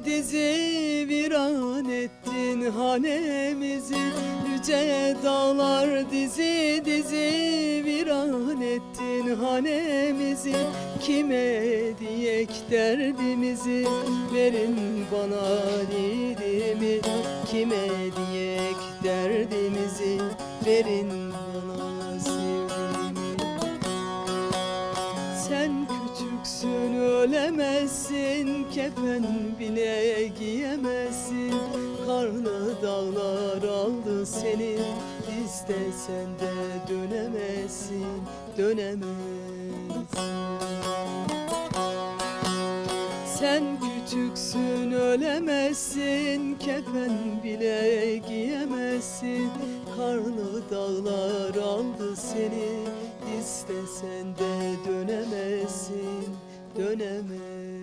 dizi dizi viran ettin hanemizi. Yüce dağlar dizi dizi viran ettin hanemizi. Kime diyek derdimizi, verin bana lidimi. Kime diyek derdimizi, verin bana sevdiğimi. Sen küçüksün ölemezsin, kefen bile giyemezsin. Karlı dağlar aldı seni, istesen de dönemezsin, dönemezsin. Sen küçüksün ölemezsin, kefen bile giyemezsin. Karlı dağlar aldı seni, istesen de dönemezsin, dönemezsin.